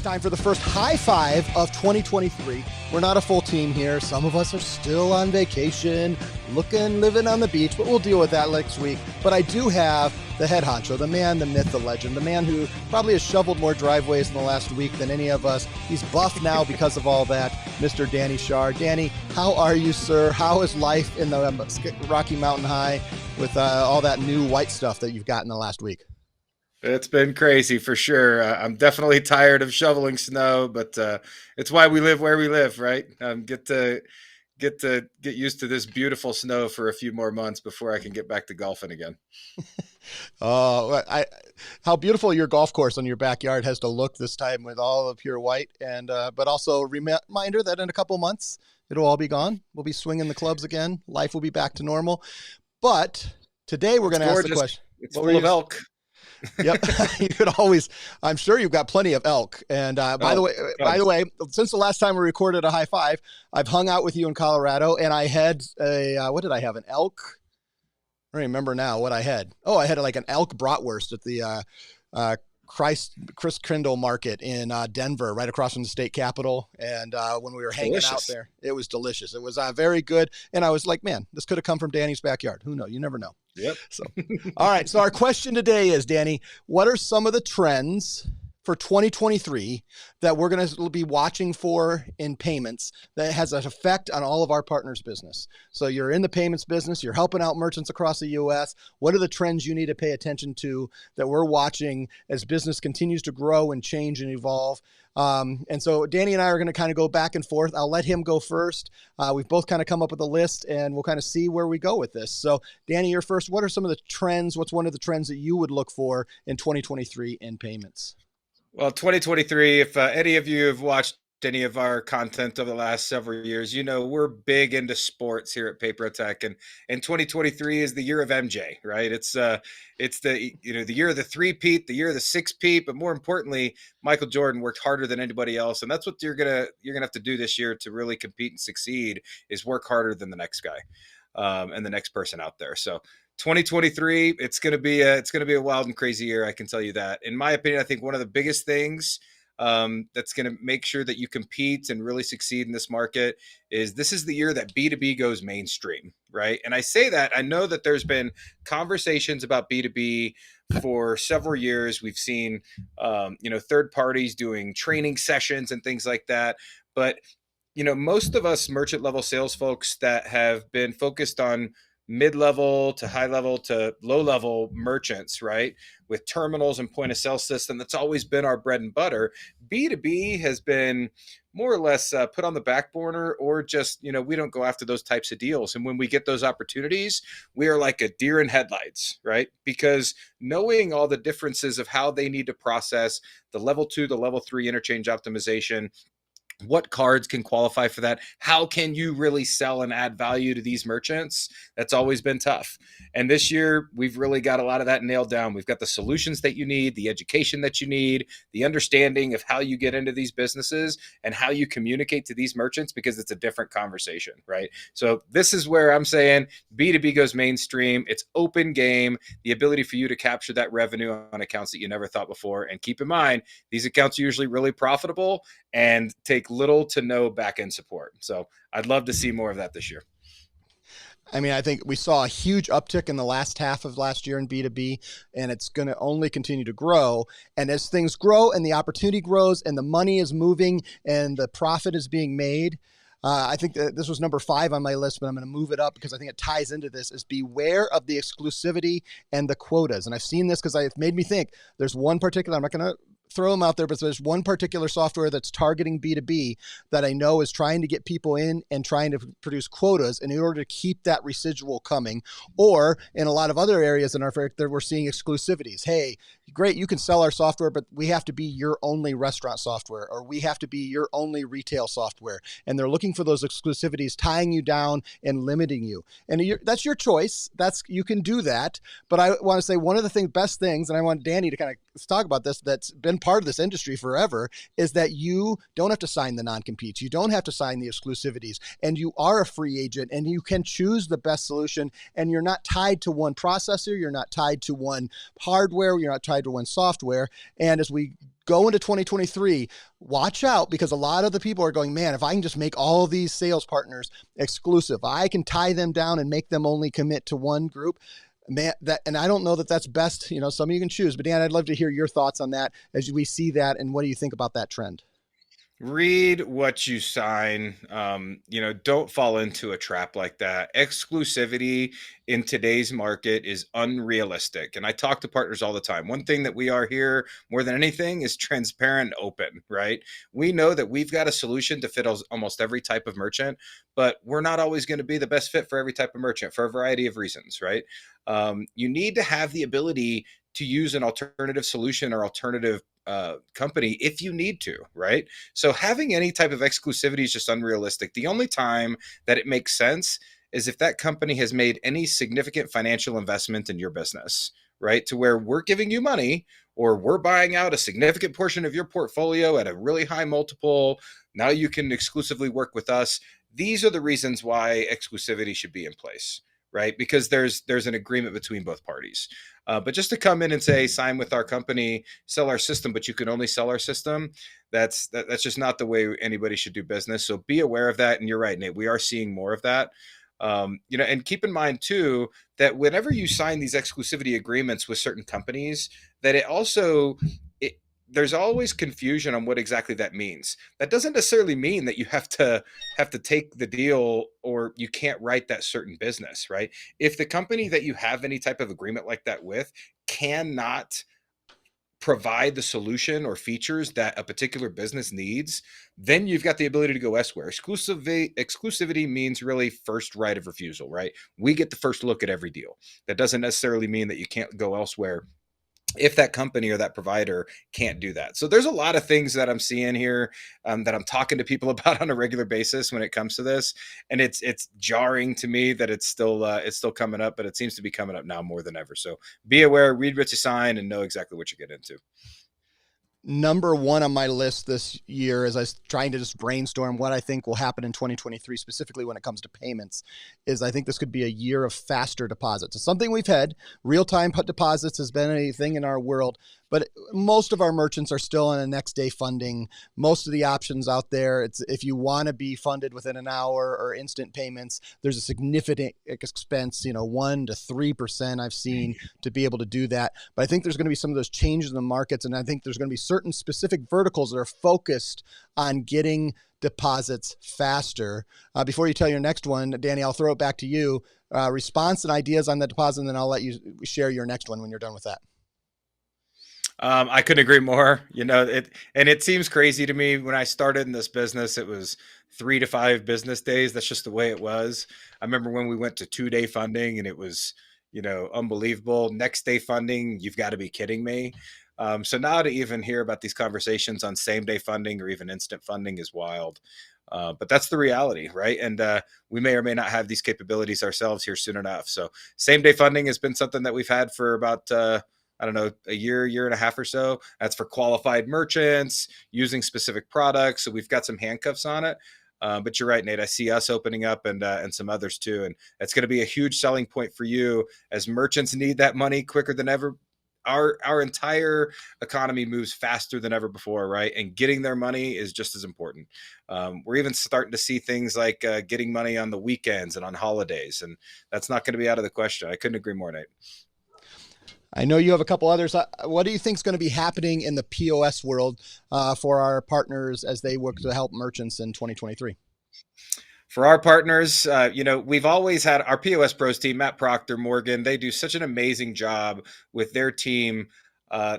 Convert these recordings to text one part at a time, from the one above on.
Time for the first high five of 2023. We're not a full team here. Some of us are still on vacation, living on the beach, but we'll deal with that next week. But I do have the head honcho, the man, the myth, the legend, the man who probably has shoveled more driveways in the last week than any of us. He's buff now because of all that, Mr. Danny Schard. Danny, how are you, sir? How is life in the Rocky Mountain High with all that new white stuff that you've got in the last week? It's been crazy for sure. I'm definitely tired of shoveling snow, but it's why we live where we live, right? Get used to this beautiful snow for a few more months before I can get back to golfing again. How beautiful your golf course on your backyard has to look this time with all of pure white, and but also a reminder that in a couple months it'll all be gone. We'll be swinging the clubs again. Life will be back to normal. But today we're going to ask the question. It's full of elk. Yep. You could always, I'm sure you've got plenty of elk. And by the way, since the last time we recorded a high five, I've hung out with you in Colorado, and I had what did I have? An elk? I don't remember now what I had. Oh, I had like an elk bratwurst at the Chris Kindle Market in Denver, right across from the state capitol. And when we were hanging out there, it was delicious. It was very good. And I was like, man, this could have come from Danny's backyard. Who knows? You never know. Yep. So, all right. So our question today is, Danny, what are some of the trends for 2023 that we're going to be watching for in payments that has an effect on all of our partners' business? So you're in the payments business, you're helping out merchants across the U.S. What are the trends you need to pay attention to that we're watching as business continues to grow and change and evolve? And so Danny and I are going to kind of go back and forth. I'll let him go first. We've both kind of come up with a list, and we'll kind of see where we go with this. So Danny, you're first. What are some of the trends? What's one of the trends that you would look for in 2023 in payments? Well, 2023, if any of you have watched any of our content over the last several years, you know we're big into sports here at PayProTech, and 2023 is the year of MJ, right? It's the the year of the three-peat, the year of the six-peat, but more importantly, Michael Jordan worked harder than anybody else, and that's what you're gonna have to do this year to really compete and succeed, is work harder than the next guy and the next person out there. So 2023, it's going to be a wild and crazy year. I can tell you that. In my opinion, I think one of the biggest things that's going to make sure that you compete and really succeed in this market is this is the year that B2B goes mainstream, right? And I say that, I know that there's been conversations about B2B for several years. We've seen, third parties doing training sessions and things like that. But, most of us merchant level sales folks that have been focused on mid-level to high-level to low-level merchants, right? With terminals and point of sale system, that's always been our bread and butter. B2B has been more or less put on the back burner, or just, we don't go after those types of deals. And when we get those opportunities, we are like a deer in headlights, right? Because knowing all the differences of how they need to process the level 2, the level 3 interchange optimization, what cards can qualify for that? How can you really sell and add value to these merchants? That's always been tough. And this year, we've really got a lot of that nailed down. We've got the solutions that you need, the education that you need, the understanding of how you get into these businesses and how you communicate to these merchants, because it's a different conversation, right? So this is where I'm saying B2B goes mainstream. It's open game, the ability for you to capture that revenue on accounts that you never thought before. And keep in mind, these accounts are usually really profitable and take little to no back-end support. So I'd love to see more of that this year. I mean, I think we saw a huge uptick in the last half of last year in B2B, and it's going to only continue to grow. And as things grow and the opportunity grows and the money is moving and the profit is being made, I think that this was number 5 on my list, but I'm going to move it up because I think it ties into this, is beware of the exclusivity and the quotas. And I've seen this because it made me think there's one particular, I'm not going to throw them out there, but there's one particular software that's targeting B2B that I know is trying to get people in and trying to produce quotas in order to keep that residual coming. Or in a lot of other areas in our fair, we're seeing exclusivities. Hey, great, you can sell our software, but we have to be your only restaurant software, or we have to be your only retail software. And they're looking for those exclusivities, tying you down and limiting you. And that's your choice. You can do that. But I want to say one of the best things, and I want Danny to kind of talk about this, that's been part of this industry forever, is that you don't have to sign the non-competes. You don't have to sign the exclusivities, and you are a free agent, and you can choose the best solution, and you're not tied to one processor. You're not tied to one hardware. You're not tied to one software. And as we go into 2023, watch out, because a lot of the people are going, man, if I can just make all these sales partners exclusive, I can tie them down and make them only commit to one group. Man, and I don't know that that's best. Some of you can choose, but Dan, I'd love to hear your thoughts on that as we see that, and what do you think about that trend? Read what you sign. Don't fall into a trap like that. Exclusivity in today's market is unrealistic. And I talk to partners all the time. One thing that we are here more than anything is transparent and open, right? We know that we've got a solution to fit almost every type of merchant, but we're not always going to be the best fit for every type of merchant for a variety of reasons, right? You need to have the ability to use an alternative solution or alternative company if you need to, right? So having any type of exclusivity is just unrealistic. The only time that it makes sense is if that company has made any significant financial investment in your business, right? To where we're giving you money or we're buying out a significant portion of your portfolio at a really high multiple. Now you can exclusively work with us. These are the reasons why exclusivity should be in place, right? Because there's an agreement between both parties. But just to come in and say, sign with our company, sell our system, but you can only sell our system, that's just not the way anybody should do business. So be aware of that. And you're right, Nate, we are seeing more of that. And keep in mind too, that whenever you sign these exclusivity agreements with certain companies, that there's always confusion on what exactly that means. That doesn't necessarily mean that you have to take the deal or you can't write that certain business, right? If the company that you have any type of agreement like that with cannot provide the solution or features that a particular business needs, then you've got the ability to go elsewhere. Exclusivity means really first right of refusal, right? We get the first look at every deal. That doesn't necessarily mean that you can't go elsewhere if that company or that provider can't do that. So there's a lot of things that I'm seeing here, that I'm talking to people about on a regular basis when it comes to this, and it's jarring to me that it's still coming up, but it seems to be coming up now more than ever. So be aware, read what you sign, and know exactly what you get into. Number one on my list this year, as I was trying to just brainstorm what I think will happen in 2023, specifically when it comes to payments, is I think this could be a year of faster deposits. It's something we've had. Real-time deposits has been a thing in our world, but most of our merchants are still on a next day funding. Most of the options out there, it's if you want to be funded within an hour or instant payments, there's a significant expense, 1 to 3% I've seen to be able to do that. But I think there's going to be some of those changes in the markets, and I think there's going to be certain specific verticals that are focused on getting deposits faster. Before you tell your next one, Danny, I'll throw it back to you. Response and ideas on the deposit, and then I'll let you share your next one when you're done with that. I couldn't agree more. It seems crazy to me. When I started in this business, it was 3 to 5 business days. That's just the way it was. I remember when we went to 2-day funding, and it was, unbelievable. Next day funding, you've got to be kidding me. So now to even hear about these conversations on same day funding or even instant funding is wild. But that's the reality, right? And we may or may not have these capabilities ourselves here soon enough. So same day funding has been something that we've had for about I don't know, a year and a half or so. That's for qualified merchants using specific products. So we've got some handcuffs on it. But you're right, Nate. I see us opening up and some others too. And that's going to be a huge selling point for you as merchants need that money quicker than ever. Our entire economy moves faster than ever before, right? And getting their money is just as important. We're even starting to see things like getting money on the weekends and on holidays. And that's not going to be out of the question. I couldn't agree more, Nate. I know you have a couple others. What do you think is going to be happening in the POS world for our partners as they work to help merchants in 2023? For our partners, we've always had our POS Pros team, Matt Proctor, Morgan. They do such an amazing job with their team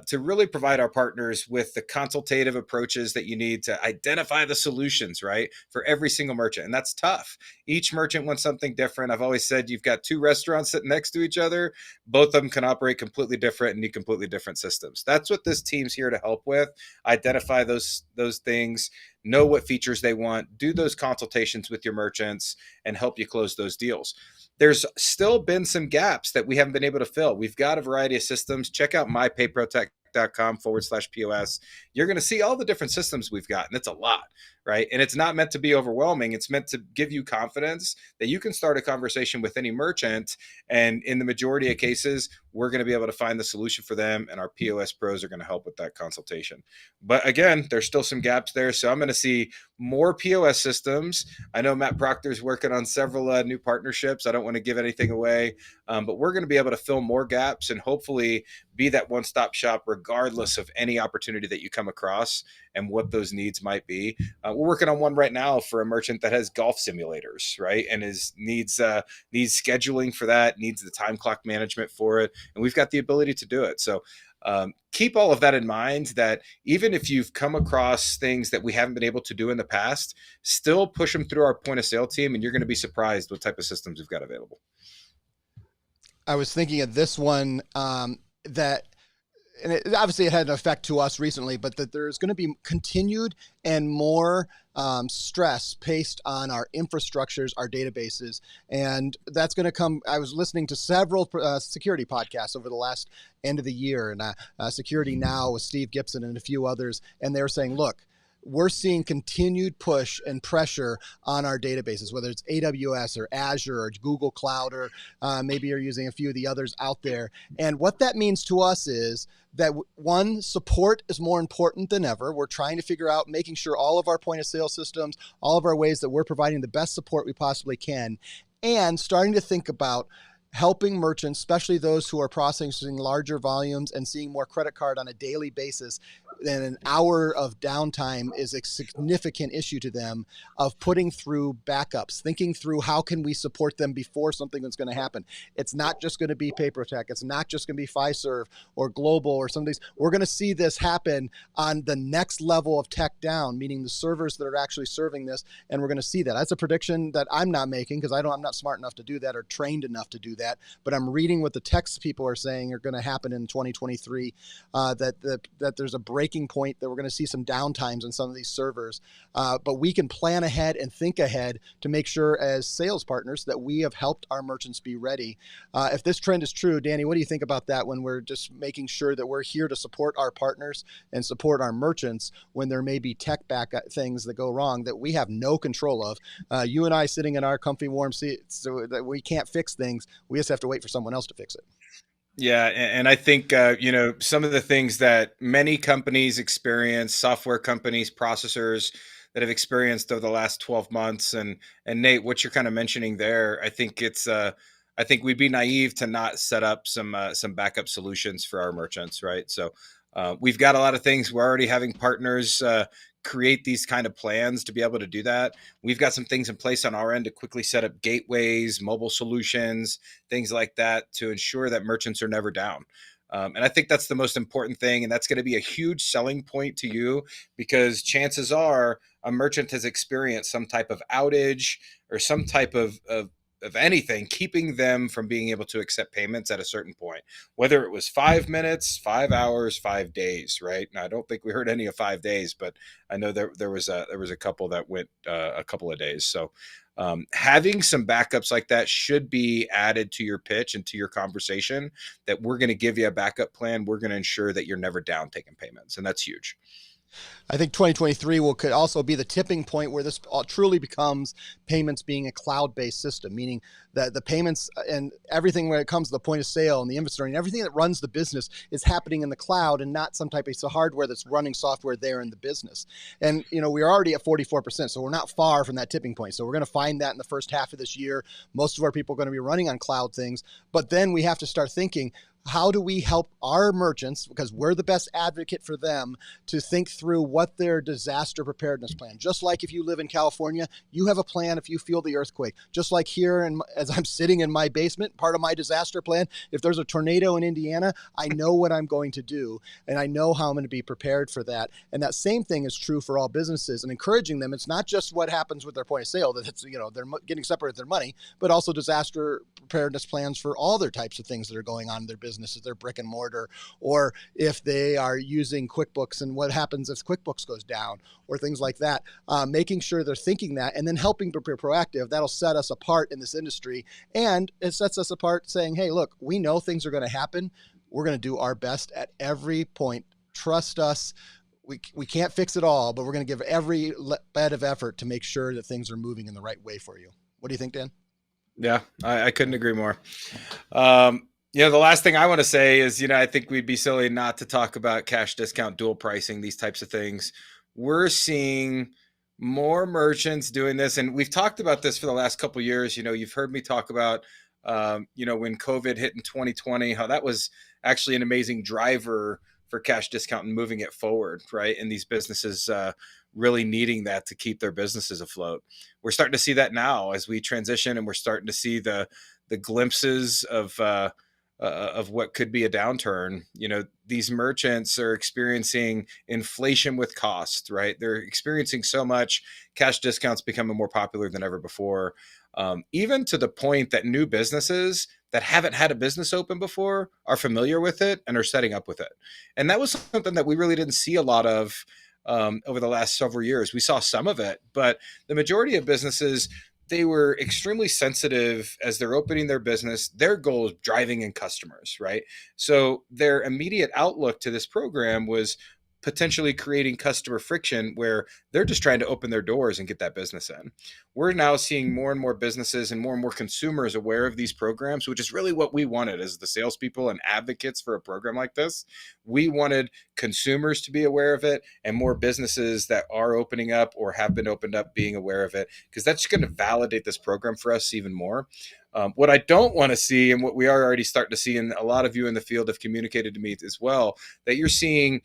to really provide our partners with the consultative approaches that you need to identify the solutions, right, for every single merchant. And that's tough. Each merchant wants something different. I've always said you've got 2 restaurants sitting next to each other. Both of them can operate completely different and need completely different systems. That's what this team's here to help with. Identify those things, know what features they want, do those consultations with your merchants, and help you close those deals. There's still been some gaps that we haven't been able to fill. We've got a variety of systems. Check out mypayprotech.com. paperprotect.com/POS, you're going to see all the different systems we've got. And it's a lot, right? And it's not meant to be overwhelming. It's meant to give you confidence that you can start a conversation with any merchant. And in the majority of cases, we're going to be able to find the solution for them. And our POS pros are going to help with that consultation. But again, there's still some gaps there. So I'm going to see more POS systems. I know Matt Proctor's working on several new partnerships. I don't want to give anything away, but we're going to be able to fill more gaps and hopefully be that one-stop shop regardless of any opportunity that you come across and what those needs might be. We're working on one right now for a merchant that has golf simulators, right? And needs scheduling for that, needs the time clock management for it. And we've got the ability to do it. So keep all of that in mind, that even if you've come across things that we haven't been able to do in the past, still push them through our point of sale team, and you're going to be surprised what type of systems we've got available. I was thinking of this one that, and obviously it had an effect to us recently, but that there's going to be continued and more stress placed on our infrastructures, our databases. And that's going to come. I was listening to several security podcasts over the last end of the year, and Security Now with Steve Gibson and a few others. And they were saying, look, we're seeing continued push and pressure on our databases, whether it's AWS or Azure or Google Cloud, or maybe you're using a few of the others out there. And what that means to us is that, one, support is more important than ever. We're trying to figure out, making sure all of our point of sale systems, all of our ways that we're providing the best support we possibly can, and starting to think about helping merchants, especially those who are processing larger volumes and seeing more credit card on a daily basis, then an hour of downtime is a significant issue to them, of putting through backups, thinking through how can we support them before something is going to happen. It's not just going to be PaperTech. It's not just going to be Fiserv or Global or some of these. We're going to see this happen on the next level of tech down, meaning the servers that are actually serving this. And we're going to see that. That's a prediction that I'm not making, because I'm not smart enough to do that or trained enough to do that. But I'm reading what the tech people are saying are going to happen in 2023, that there's a breaking point, that we're going to see some downtimes in some of these servers. But we can plan ahead and think ahead to make sure, as sales partners, that we have helped our merchants be ready. If this trend is true, Danny, what do you think about that, when we're just making sure that we're here to support our partners and support our merchants when there may be tech back things that go wrong that we have no control of? You and I sitting in our comfy warm seats, so that we can't fix things. We just have to wait for someone else to fix it. Yeah, and I think some of the things that many companies experience, software companies, processors that have experienced over the last 12 months, and Nate, what you're kind of mentioning there, I think I think we'd be naive to not set up some backup solutions for our merchants, right? So we've got a lot of things. We're already having partners create these kind of plans to be able to do that. We've got some things in place on our end to quickly set up gateways, mobile solutions, things like that, to ensure that merchants are never down. And I think that's the most important thing. And that's going to be a huge selling point to you, because chances are a merchant has experienced some type of outage or some type of anything keeping them from being able to accept payments at a certain point, whether it was 5 minutes, 5 hours, 5 days, right? And I don't think we heard any of 5 days, but I know there was a couple that went a couple of days. So having some backups like that should be added to your pitch and to your conversation, that we're going to give you a backup plan. We're going to ensure that you're never down taking payments. And that's huge. I think 2023 could also be the tipping point where this truly becomes payments being a cloud-based system, meaning that the payments and everything when it comes to the point of sale and the inventory and everything that runs the business is happening in the cloud, and not some type of hardware that's running software there in the business. And, we're already at 44%, so we're not far from that tipping point. So we're going to find that in the first half of this year. Most of our people are going to be running on cloud things, but then we have to start thinking, how do we help our merchants, because we're the best advocate for them, to think through what their disaster preparedness plan. Just like if you live in California, you have a plan if you feel the earthquake. Just like here, and as I'm sitting in my basement, part of my disaster plan, if there's a tornado in Indiana, I know what I'm going to do, and I know how I'm going to be prepared for that. And that same thing is true for all businesses, and encouraging them. It's not just what happens with their point of sale, that it's, they're getting separated their money, but also disaster preparedness plans for all their types of things that are going on in their business. Is their brick and mortar, or if they are using QuickBooks and what happens if QuickBooks goes down, or things like that. Making sure they're thinking that, and then helping to be proactive. That'll set us apart in this industry, and it sets us apart saying, hey, look, we know things are going to happen. We're going to do our best at every point. Trust us. We can't fix it all, but we're going to give every bit of effort to make sure that things are moving in the right way for you. What do you think, Dan? Yeah, I couldn't agree more. The last thing I want to say is, I think we'd be silly not to talk about cash discount, dual pricing, these types of things. We're seeing more merchants doing this, and we've talked about this for the last couple of years. You've heard me talk about, when COVID hit in 2020, how that was actually an amazing driver for cash discount and moving it forward, right? And these businesses really needing that to keep their businesses afloat. We're starting to see that now as we transition, and we're starting to see the glimpses of what could be a downturn. These merchants are experiencing inflation with cost, right? They're experiencing so much. Cash discounts becoming more popular than ever before, even to the point that new businesses that haven't had a business open before are familiar with it and are setting up with it. And that was something that we really didn't see a lot of over the last several years. We saw some of it, but the majority of businesses, they were extremely sensitive as they're opening their business. Their goal is driving in customers, right? So their immediate outlook to this program was potentially creating customer friction where they're just trying to open their doors and get that business in. We're now seeing more and more businesses and more consumers aware of these programs, which is really what we wanted as the salespeople and advocates for a program like this. We wanted consumers to be aware of it and more businesses that are opening up or have been opened up being aware of it, because that's going to validate this program for us even more. What I don't want to see, and what we are already starting to see, and a lot of you in the field have communicated to me as well, that you're seeing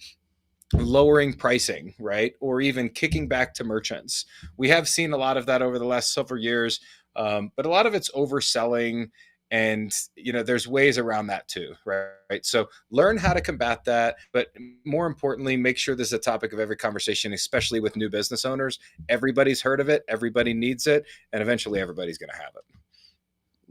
lowering pricing, right? Or even kicking back to merchants. We have seen a lot of that over the last several years, but a lot of it's overselling, and there's ways around that too, right? So learn how to combat that, but more importantly, make sure this is a topic of every conversation, especially with new business owners. Everybody's heard of it, everybody needs it, and eventually everybody's going to have it.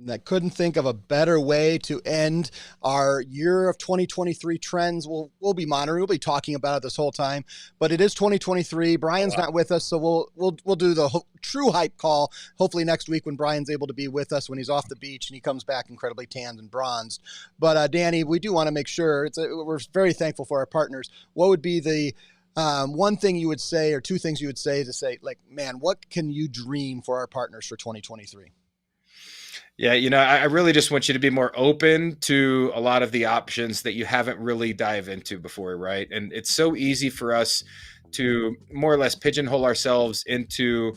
That couldn't think of a better way to end our year of 2023 trends. We'll be monitoring. We'll be talking about it this whole time, but it is 2023. Brian's not with us, so we'll do the true hype call hopefully next week when Brian's able to be with us, when he's off the beach and he comes back incredibly tanned and bronzed. But Danny, we do want to make sure we're very thankful for our partners. What would be the one thing you would say, or two things you would say like, man, what can you dream for our partners for 2023? Yeah, I really just want you to be more open to a lot of the options that you haven't really dived into before, right? And it's so easy for us to more or less pigeonhole ourselves into,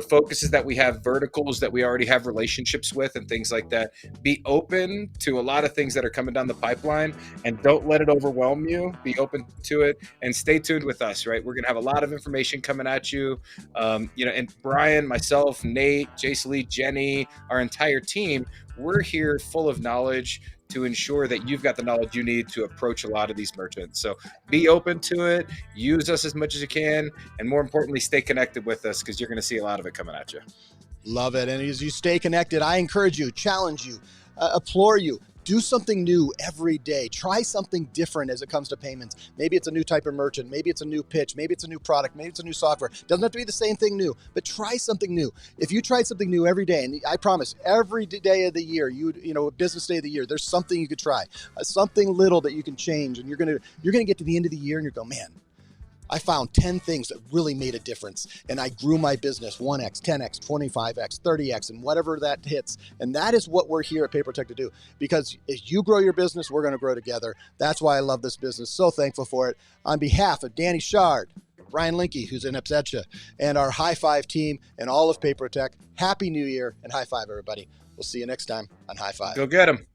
focuses that we have, verticals that we already have relationships with and things like that. Be open to a lot of things that are coming down the pipeline, and don't let it overwhelm you. Be open to it and stay tuned with us, right? We're going to have a lot of information coming at you. And Brian, myself, Nate, Jason Lee, Jenny, our entire team, we're here full of knowledge to ensure that you've got the knowledge you need to approach a lot of these merchants. So be open to it, use us as much as you can, and more importantly, stay connected with us, because you're going to see a lot of it coming at you. Love it. And as you stay connected, I encourage you, challenge you, implore you, do something new every day. Try something different as it comes to payments. Maybe it's a new type of merchant. Maybe it's a new pitch. Maybe it's a new product. Maybe it's a new software. Doesn't have to be the same thing new, but try something new. If you try something new every day, and I promise every day of the year, business day of the year, there's something you could try, something little that you can change. And you're going to get to the end of the year and you're going, man, I found 10 things that really made a difference, and I grew my business 1x, 10x, 25x, 30x, and whatever that hits. And that is what we're here at PaperTech to do, because as you grow your business, we're going to grow together. That's why I love this business. So thankful for it. On behalf of Danny Schard, Ryan Linke, who's in Epsetsha, and our High Five team and all of PaperTech, Happy New Year and high five, everybody. We'll see you next time on High Five. Go get them.